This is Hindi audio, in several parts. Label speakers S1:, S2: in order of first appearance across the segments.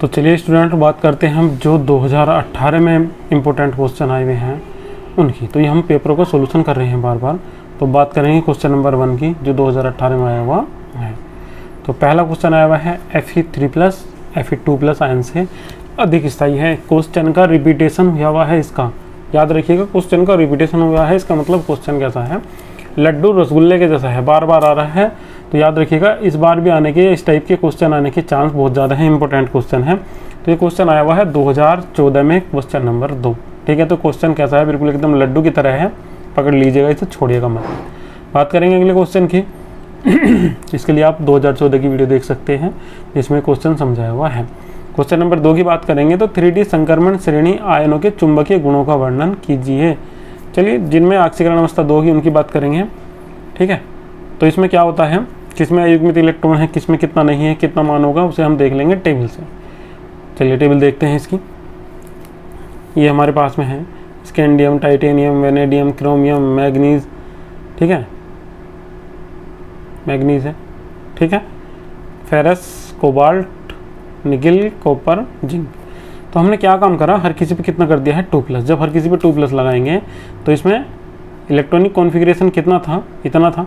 S1: तो चलिए स्टूडेंट बात करते हैं हम जो 2018 में इम्पोर्टेंट क्वेश्चन आए हुए हैं उनकी। तो ये हम पेपरों का सोल्यूशन कर रहे हैं बार बार। तो बात करेंगे क्वेश्चन नंबर 1 की जो 2018 में आया हुआ है। तो पहला क्वेश्चन आया हुआ है Fe3+ Fe2+ आयन से अधिक स्थायी है। क्वेश्चन का रिपीटेशन हुआ है, इसका याद रखिएगा, क्वेश्चन का रिपीटेशन हुआ है। इसका मतलब क्वेश्चन कैसा है, लड्डू रसगुल्ले के जैसा है, बार बार आ रहा है। तो याद रखिएगा इस बार भी आने के, इस टाइप के क्वेश्चन आने के चांस बहुत ज़्यादा है, इंपॉर्टेंट क्वेश्चन है। तो ये क्वेश्चन आया हुआ है 2014 में, क्वेश्चन नंबर 2। ठीक है, तो क्वेश्चन कैसा है, बिल्कुल एकदम लड्डू की तरह है, पकड़ लीजिएगा, इसे छोड़िएगा मत। बात करेंगे अगले क्वेश्चन की। इसके लिए आप 2014 की वीडियो देख सकते हैं जिसमें क्वेश्चन समझाया हुआ है। क्वेश्चन नंबर 2 की बात करेंगे तो 3D संक्रमण श्रेणी आयनों के चुंबकीय गुणों का वर्णन कीजिए। चलिए, जिनमें ऑक्सीकरण अवस्था 2 होगी उनकी बात करेंगे। ठीक है, तो इसमें क्या होता है, किसमें अयुग्मित इलेक्ट्रॉन है, किसमें कितना नहीं है, कितना मान होगा, उसे हम देख लेंगे टेबल से। चलिए टेबल देखते हैं इसकी। ये हमारे पास में है scandium, titanium, vanadium, chromium, manganese. ठीक है, मैग्नीज है। ठीक है, ferrous, cobalt, nickel, copper, zinc. तो हमने क्या काम करा, हर किसी पे कितना कर दिया है 2+। जब हर किसी पे 2+ लगाएंगे तो इसमें इलेक्ट्रॉनिक कॉन्फ़िगरेशन कितना था, इतना था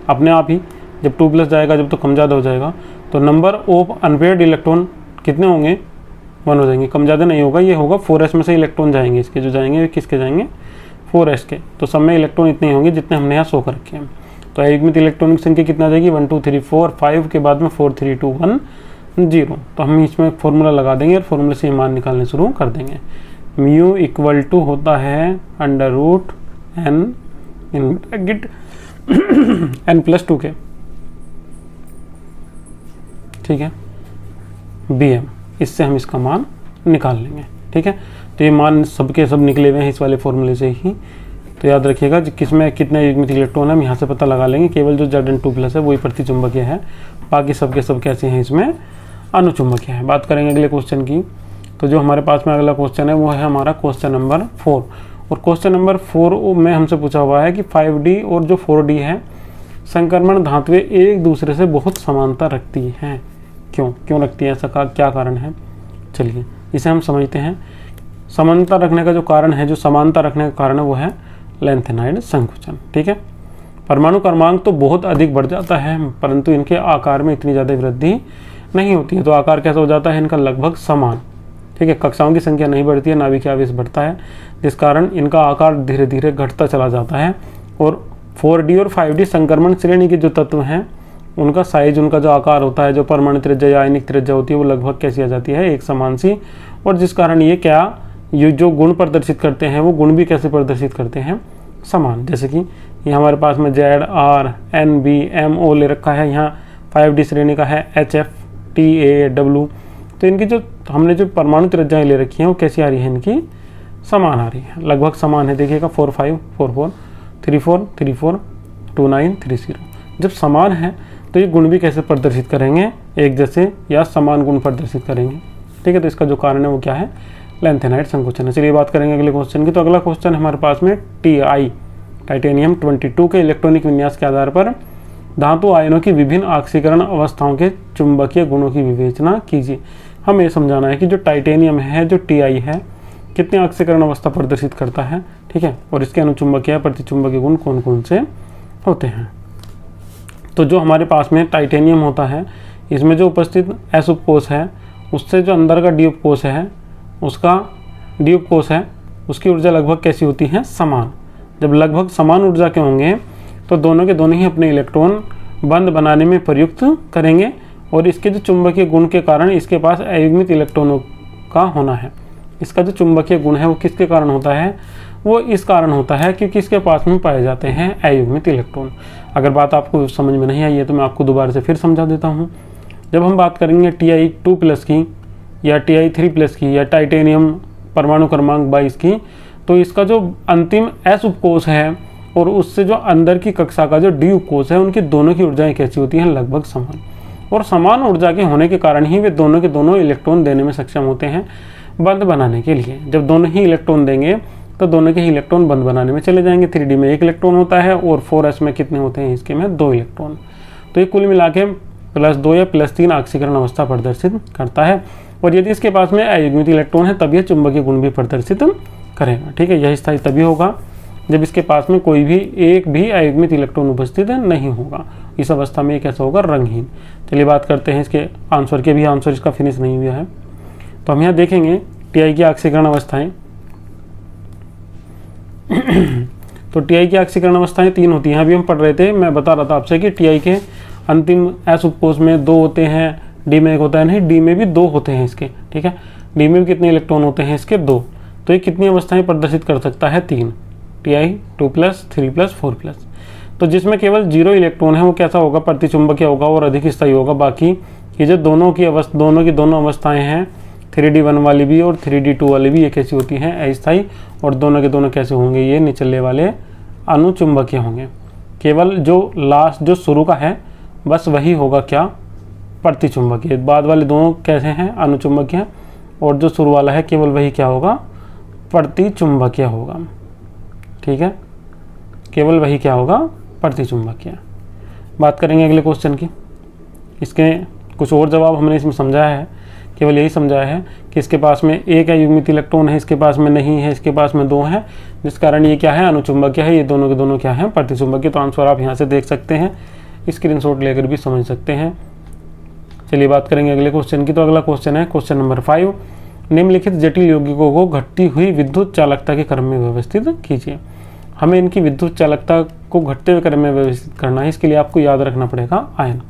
S1: अपने आप ही। जब 2+ जाएगा, जब तो कम ज़्यादा हो जाएगा, तो नंबर ऑफ अनपेयर्ड इलेक्ट्रॉन कितने होंगे, 1 हो जाएंगे। कम ज़्यादा नहीं होगा, ये होगा 4s में से इलेक्ट्रॉन जाएंगे, इसके जो जाएंगे वे किसके जाएंगे, 4s के। तो सब में इलेक्ट्रॉन इतने होंगे जितने हमने यहाँ शो कर रखे हैं। तो अयुग्मित इलेक्ट्रॉन की संख्या कितना जाएगी, 1 2 3 4 5 के बाद में 4 3 2 1 0। तो हम इसमें फॉर्मूला लगा देंगे और फॉर्मूले से मान निकालने शुरू कर देंगे। म्यू इक्वल टू होता है √n इन ब्रैकेट n+2 के। ठीक है, Bm, इससे हम इसका मान निकाल लेंगे। ठीक है, तो ये मान सबके सब निकले हुए हैं इस वाले फॉर्मूले से ही। तो याद रखिएगा किसमें कितने युग्मित इलेक्ट्रॉन है हम यहाँ से पता लगा लेंगे। केवल जो Zn2+ है वही प्रतिचुंबकीय है, बाकी सबके सब कैसे हैं, इसमें अनुचुंबकीय है। बात करेंगे अगले क्वेश्चन की। तो जो हमारे पास में अगला क्वेश्चन है वो है हमारा क्वेश्चन नंबर 4। और क्वेश्चन नंबर 4 में हमसे पूछा हुआ है कि 5D और जो 4D है संक्रमण धातुएं एक दूसरे से बहुत समानता रखती हैं। क्यों रखती है, ऐसा क्या कारण है, चलिए इसे हम समझते हैं। समानता रखने का जो कारण है, जो समानता रखने का कारण है वो है लेंथेनाइड संकुचन। ठीक है, परमाणु क्रमांक तो बहुत अधिक बढ़ जाता है परंतु इनके आकार में इतनी ज़्यादा वृद्धि नहीं होती है। तो आकार कैसा हो जाता है इनका, लगभग समान। ठीक है, कक्षाओं की संख्या नहीं बढ़ती है, नाभिकीय आवेश बढ़ता है, जिस कारण इनका आकार धीरे धीरे घटता चला जाता है। और 4D और 5D संक्रमण श्रेणी के जो तत्व हैं उनका साइज, उनका जो आकार होता है, जो परमाणु त्रिज्या या आयनिक त्रिज्या होती है वो लगभग कैसी आ जाती है, एक समान सी। और जिस कारण ये जो गुण प्रदर्शित करते हैं वो गुण भी कैसे प्रदर्शित करते हैं, समान। जैसे कि ये हमारे पास में Z, R, N, B, M, O ले रखा है, यहाँ 5D श्रेणी का है HF, T, A, W। तो इनकी जो हमने जो परमाणु त्रिज्याएं ले रखी हैं वो कैसी आ रही है, इनकी समान आ रही है, लगभग समान है। देखिएगा 4 5 4 4 3 4 3 4 2 9 3 0। जब समान है तो ये गुण भी कैसे प्रदर्शित करेंगे, एक जैसे या समान गुण प्रदर्शित करेंगे। ठीक है, तो इसका जो कारण है वो क्या है, लेंथेनाइड संकुचन है। चलिए बात करेंगे अगले क्वेश्चन की। तो अगला क्वेश्चन हमारे पास में Ti टाइटेनियम 22 के इलेक्ट्रॉनिक विन्यास के आधार पर धातु आयनों की विभिन्न ऑक्सीकरण अवस्थाओं के चुंबकीय गुणों की विवेचना कीजिए। हमें ये समझाना है कि जो टाइटेनियम है, जो Ti है, कितने ऑक्सीकरण अवस्था प्रदर्शित करता है। ठीक है, और इसके अनुचुंबकीय प्रतिचुंबकीय गुण कौन कौन से होते हैं। तो जो हमारे पास में टाइटेनियम होता है, इसमें जो उपस्थित S उपकोष है उससे जो अंदर का D उपकोष है, उसका D उपकोष है, उसकी ऊर्जा लगभग कैसी होती है, समान। जब लगभग समान ऊर्जा के होंगे तो दोनों के दोनों ही अपने इलेक्ट्रॉन बंद बनाने में प्रयुक्त करेंगे। और इसके जो चुंबकीय गुण के कारण इसके पास अयुग्मित इलेक्ट्रॉनों का होना है। इसका जो चुंबकीय गुण है वो किसके कारण होता है, वो इस कारण होता है क्योंकि इसके पास में पाए जाते हैं अयुग्मित इलेक्ट्रॉन। अगर बात आपको समझ में नहीं आई है तो मैं आपको दोबारा से फिर समझा देता हूँ। जब हम बात करेंगे Ti2+ की या Ti3+ की या टाइटेनियम परमाणु क्रमांक 22 की, तो इसका जो अंतिम S उपकोष है और उससे जो अंदर की कक्षा का जो D उपकोष है, उनकी दोनों की ऊर्जाएं कैसी होती हैं, लगभग समान। और समान ऊर्जा के होने के कारण ही वे दोनों के दोनों इलेक्ट्रॉन देने में सक्षम होते हैं बंद बनाने के लिए। जब दोनों ही इलेक्ट्रॉन देंगे तो दोनों के ही इलेक्ट्रॉन बंद बनाने में चले जाएंगे। 3D में 1 इलेक्ट्रॉन होता है और 4s में कितने होते हैं, इसके में 2 इलेक्ट्रॉन। तो ये कुल मिला के +2 या +3 ऑक्सीकरण अवस्था प्रदर्शित करता है। और यदि इसके पास में अयुग्मित इलेक्ट्रॉन है तब यह चुंबकीय गुण भी प्रदर्शित करेगा। ठीक है, यह स्थायी तभी होगा जब इसके पास में कोई भी एक भी अयुग्मित इलेक्ट्रॉन उपस्थित नहीं होगा। इस अवस्था में कैसा होगा, रंगहीन। चलिए बात करते हैं इसके आंसर के भी। आंसर इसका फिनिश नहीं हुआ है, तो हम यहाँ देखेंगे टीआई की ऑक्सीकरण अवस्थाएं। तो टीआई की ऑक्सीकरण अवस्थाएं 3 होती हैं। अभी हम पढ़ रहे थे, मैं बता रहा था आपसे कि टीआई के अंतिम एस उपकोष में 2 होते हैं, डी में 1 होता है, नहीं डी में भी 2 होते हैं इसके। ठीक है, डी में भी कितने इलेक्ट्रॉन होते हैं इसके, 2। तो ये कितनी अवस्थाएं प्रदर्शित कर सकता है, 3। टी 2+, 3+, 4+। तो जिसमें केवल 0 इलेक्ट्रॉन है वो कैसा होगा, प्रतिचुंबकीय होगा और अधिक स्थायी होगा। बाकी ये जो दोनों की दोनों अवस्थाएं हैं, 3D1 वाली भी और 3D2 वाली भी, ये कैसी होती हैं, अस्थायी। और दोनों के दोनों कैसे होंगे, ये निचले वाले अनुचुंबकीय होंगे। केवल जो लास्ट जो शुरू का है बस वही होगा क्या, प्रतिचुंबकीय। बाद वाले दोनों कैसे हैं, अनुचुंबकीय। और जो शुरू वाला है केवल वही क्या होगा, प्रतिचुंबकीय होगा। ठीक है, केवल वही क्या होगा, प्रतिचुंबकीय। बात करेंगे अगले क्वेश्चन की। इसके कुछ और जवाब हमने इसमें समझाया है, केवल यही समझाया है कि इसके पास में एक अयुग्मित इलेक्ट्रॉन है, इसके पास में नहीं है, इसके पास में 2 है, जिस कारण ये क्या है, अनुचुंबकीय है। ये दोनों के दोनों क्या है, प्रतिचुंबकीय। तो आंसर आप यहाँ से देख सकते हैं, स्क्रीनशॉट लेकर भी समझ सकते हैं। चलिए बात करेंगे अगले क्वेश्चन की। तो अगला क्वेश्चन है क्वेश्चन नंबर 5। निम्नलिखित जटिल यौगिकों को घटती हुई विद्युत चालकता के क्रम में व्यवस्थित कीजिए। हमें इनकी विद्युत चालकता को घटते हुए क्रम में व्यवस्थित करना है। इसके लिए आपको याद रखना पड़ेगा आयन,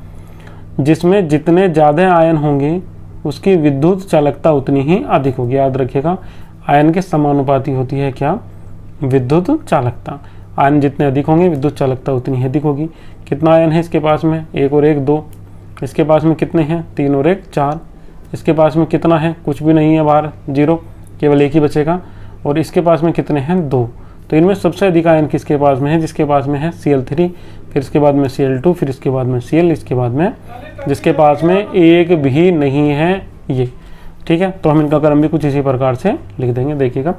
S1: जिसमें जितने ज़्यादा आयन होंगे उसकी विद्युत चालकता उतनी ही अधिक होगी। याद रखिएगा, आयन के समानुपाती होती है क्या, विद्युत चालकता। आयन जितने अधिक होंगे विद्युत चालकता उतनी ही अधिक होगी। कितना आयन है इसके पास में, 1 और 1 2। इसके पास में कितने हैं, 3 और 1 4। इसके पास में कितना है, कुछ भी नहीं है बाहर, 0, केवल 1 ही बचेगा। और इसके पास में कितने हैं, 2। तो इनमें सबसे अधिक आयन किसके पास में है, जिसके पास में है Cl3, फिर इसके बाद में Cl2, फिर इसके बाद में Cl, इसके बाद में जिसके पास में 1 भी नहीं है ये। ठीक है, तो हम इनका क्रम भी कुछ इसी प्रकार से लिख देंगे। देखिएगा,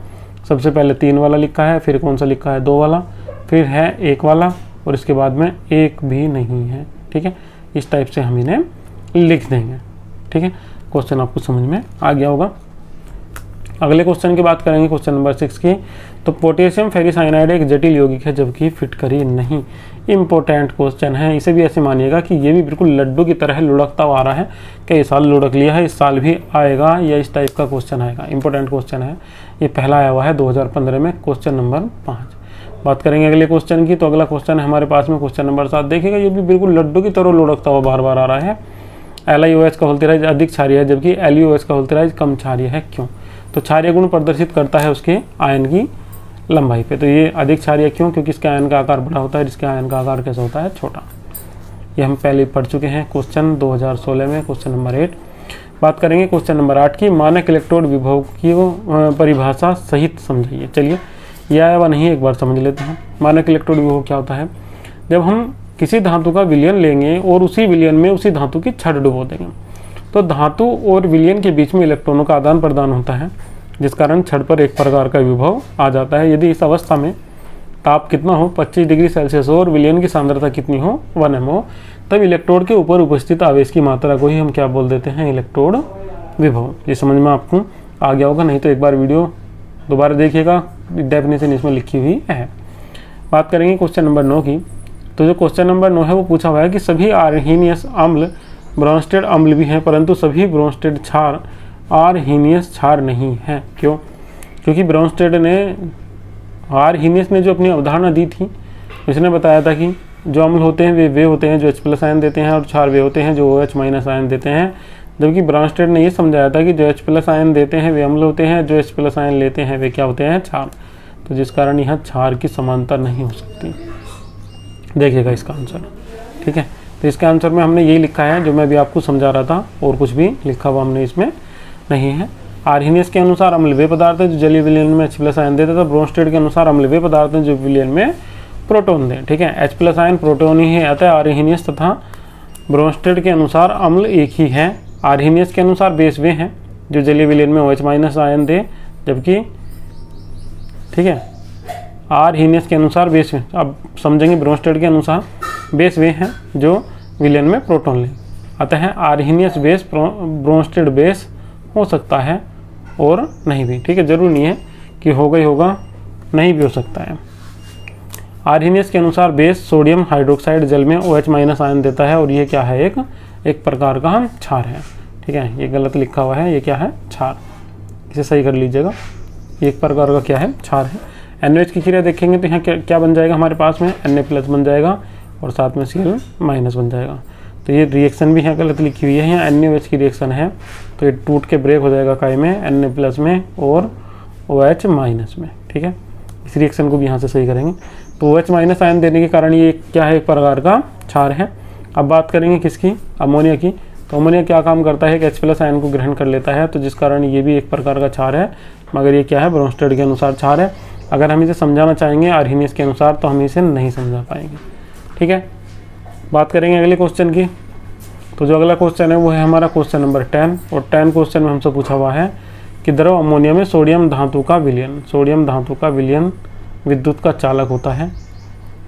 S1: सबसे पहले 3 वाला लिखा है, फिर कौन सा लिखा है, 2 वाला, फिर है 1 वाला, और इसके बाद में 1 भी नहीं है। ठीक है, इस टाइप से हम इन्हें लिख देंगे। ठीक है, क्वेश्चन आपको समझ में आ गया होगा। अगले क्वेश्चन की बात करेंगे, क्वेश्चन नंबर 6 की। तो पोटेशियम फेरिसाइनाइड एक जटिल यौगिक है जबकि फिटकरी नहीं। इंपॉर्टेंट क्वेश्चन है, इसे भी ऐसे मानिएगा कि ये भी बिल्कुल लड्डू की तरह लुढ़कता हुआ आ रहा है। कई साल लुढ़क लिया है, इस साल भी आएगा या इस टाइप का क्वेश्चन आएगा। इंपॉर्टेंट क्वेश्चन है, ये पहला आया हुआ है 2015 में, क्वेश्चन नंबर 5। बात करेंगे अगले क्वेश्चन की। तो अगला क्वेश्चन है हमारे पास में क्वेश्चन नंबर 7। देखिएगा, ये भी बिल्कुल लड्डू की तरह लुढ़कता हुआ बार बार आ रहा है। LiOH का वोल्टेज अधिक क्षारीय है जबकि LiOH का वोल्टेज कम क्षारीय है, क्यों? तो क्षारीय गुण प्रदर्शित करता है उसके आयन की लंबाई पे। तो ये अधिक क्षारीय क्यों? क्योंकि इसके आयन का आकार बड़ा होता है, इसके आयन का आकार कैसा होता है, छोटा। ये हम पहले पढ़ चुके हैं क्वेश्चन 2016 में, क्वेश्चन नंबर 8। बात करेंगे क्वेश्चन नंबर 8 की। मानक इलेक्ट्रोड विभव की परिभाषा सहित समझाइए। चलिए, यह आया वा नहीं एक बार समझ लेते हैं। मानक इलेक्ट्रोड विभव क्या होता है, जब हम किसी धातु का विलयन लेंगे और उसी विलयन में उसी धातु की छड़ डुबो देंगे, तो धातु और विलयन के बीच में इलेक्ट्रॉनों का आदान प्रदान होता है, जिस कारण छड़ पर एक प्रकार का विभव आ जाता है। यदि इस अवस्था में ताप कितना हो, 25 डिग्री सेल्सियस हो, और विलयन की सांद्रता कितनी हो, 1 m हो, तब इलेक्ट्रोड के ऊपर उपस्थित आवेश की मात्रा को ही हम क्या बोल देते हैं, इलेक्ट्रोड विभव। ये समझ में आपको आ गया होगा, नहीं तो एक बार वीडियो दोबारा देखिएगा, डेफिनेशन इसमें लिखी हुई है। बात करेंगे क्वेश्चन नंबर 9 की। तो जो क्वेश्चन नंबर 9 है वो पूछा हुआ है कि सभी आर्हीनियस अम्ल ब्रोंस्टेड अम्ल भी हैं, परंतु सभी ब्रोंस्टेड क्षार आर्हीनियस क्षार नहीं है। क्यों? क्योंकि ब्रोंस्टेड ने, आर्हीनियस ने जो अपनी अवधारणा दी थी, इसने बताया था कि जो अम्ल होते हैं वे होते हैं जो H+ आयन देते हैं, और क्षार वे होते हैं जो OH- आयन देते हैं। जबकि ब्रोंस्टेड ने ये समझाया था कि जो H+ आयन देते हैं वे अम्ल होते हैं, जो H+ आयन लेते हैं वे क्या होते हैं, क्षार। तो जिस कारण यहाँ क्षार की समानता नहीं हो सकती। देखिएगा इसका आंसर। ठीक है, तो इसके आंसर में हमने यही लिखा है जो मैं भी आपको समझा रहा था, और कुछ भी लिखा हुआ हमने इसमें नहीं है। आर्हीनियस के अनुसार अम्ल वे पदार्थ है जो जलीय विलयन में H+ आयन देते थे। ब्रोंस्टेड के अनुसार अम्ल वे पदार्थ हैं जो विलयन में प्रोटॉन दें। ठीक है, H+ आयन प्रोटॉन ही है, अतः आर्हीनियस तथा ब्रोंस्टेड के अनुसार अम्ल एक ही है। आर्हीनियस के अनुसार बेस वे हैं जो जलीय विलयन में OH- आयन दे, जबकि ठीक है, आर्हीनियस के अनुसार बेस वे, अब समझेंगे, ब्रोंस्टेड के अनुसार बेस वे हैं जो विलयन में प्रोटॉन लें। अतः आर्हीनियस बेस ब्रोंस्टेड बेस हो सकता है और नहीं भी, ठीक है। जरूरी नहीं है कि होगा ही होगा, नहीं भी हो सकता है। आर्हेनियस के अनुसार बेस सोडियम हाइड्रोक्साइड जल में OH- आयन देता है और ये क्या है, एक प्रकार का क्षार है, ठीक है। ये गलत लिखा हुआ है, ये क्या है, क्षार, इसे सही कर लीजिएगा। एक प्रकार का क्या है, क्षार है। NaOH की क्रिया देखेंगे तो यहाँ क्या बन जाएगा हमारे पास में, Na+ बन जाएगा और साथ में Cl- बन जाएगा। तो ये रिएक्शन भी यहाँ गलत लिखी हुई है, यहाँ NaOH की रिएक्शन है तो ये टूट के ब्रेक हो जाएगा काय में, Na+ में और OH- में, ठीक है। इस रिएक्शन को भी यहाँ से सही करेंगे। तो OH- आयन देने के कारण ये क्या है, एक प्रकार का क्षार है। अब बात करेंगे किसकी, अमोनिया की। तो अमोनिया क्या काम करता है, कि H+ आयन को ग्रहण कर लेता है, तो जिस कारण ये भी एक प्रकार का क्षार है, मगर ये क्या है, ब्रोंस्टेड के अनुसार क्षार है। अगर हम इसे समझाना चाहेंगे आर्हेनियस के अनुसार तो हम इसे नहीं समझा पाएंगे, ठीक है। बात करेंगे अगले क्वेश्चन की। तो जो अगला क्वेश्चन है वो है हमारा क्वेश्चन नंबर 10, और 10 क्वेश्चन में हमसे पूछा हुआ है कि द्रव अमोनिया में सोडियम धातु का विलयन, सोडियम धातु का विलयन विद्युत का चालक होता है।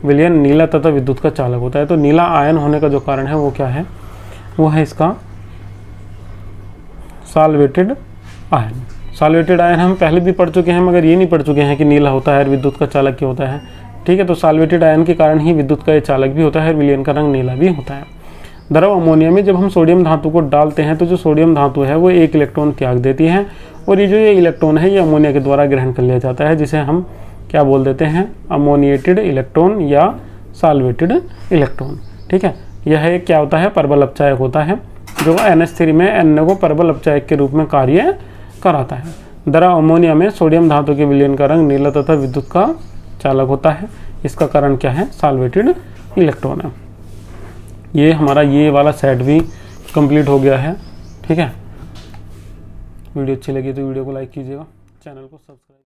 S1: विलयन नीला तथा विद्युत का चालक होता है। तो नीला आयन होने का जो कारण है वो क्या है, वो है इसका सॉल्वेटेड आयन। सॉल्वेटेड आयन हम पहले भी पढ़ चुके हैं, मगर ये नहीं पढ़ चुके हैं कि नीला होता है और विद्युत का चालक क्या होता है, ठीक है। तो सॉल्वेटेड आयन के कारण ही विद्युत का ये चालक भी होता है और विलयन का रंग नीला भी होता है। द्रव अमोनिया में जब हम सोडियम धातु को डालते हैं तो जो सोडियम धातु है वो एक इलेक्ट्रॉन त्याग देती है, और ये इलेक्ट्रॉन है ये अमोनिया के द्वारा ग्रहण कर लिया जाता है, जिसे हम क्या बोल देते हैं, अमोनिएटेड इलेक्ट्रॉन या सॉल्वेटेड इलेक्ट्रॉन, ठीक है। यह एक क्या होता है, परबल अपचायक होता है, जो NH3 में Na को परबल अपचायक के रूप में कार्य कराता है। द्रव अमोनिया में सोडियम धातु के विलयन का रंग नीला तथा विद्युत का चालक होता है। इसका कारण क्या है, सॉल्वेटेड इलेक्ट्रॉन है। ये हमारा ये वाला सेट भी कंप्लीट हो गया है, ठीक है। वीडियो अच्छी लगी तो वीडियो को लाइक कीजिएगा, चैनल को सब्सक्राइब